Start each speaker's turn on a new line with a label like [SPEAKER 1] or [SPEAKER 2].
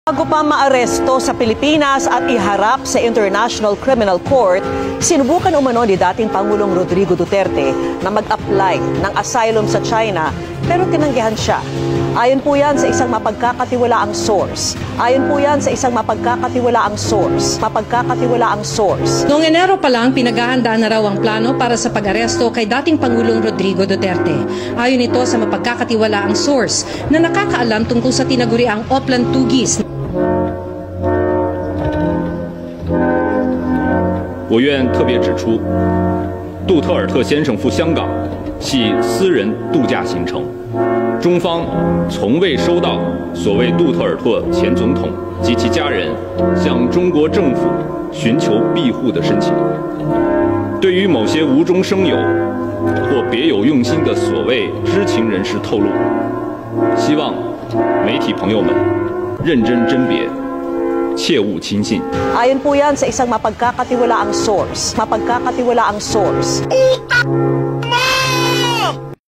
[SPEAKER 1] Bago pa maaresto sa Pilipinas at iharap sa International Criminal Court, sinubukan umano ni dating Pangulong Rodrigo Duterte na mag-apply ng asylum sa China pero tinanggihan siya. Ayon po yan sa isang mapagkakatiwalaang source. Mapagkakatiwalaang source.
[SPEAKER 2] Noong Enero pa lang, pinaghahandaan na raw ang plano para sa pag-aresto kay dating Pangulong Rodrigo Duterte. Ayon ito sa mapagkakatiwalaang source na nakakaalam tungkol sa tinaguriang Oplan Tugis.
[SPEAKER 3] 我愿特别指出，杜特尔特先生赴香港系私人度假行程，中方从未收到所谓杜特尔特前总统及其家人向中国政府寻求庇护的申请。对于某些无中生有或别有用心的所谓知情人士透露，希望媒体朋友们认真甄别。 切勿轻信。
[SPEAKER 1] Ayon po yan sa isang mapagkakatiwalaang source.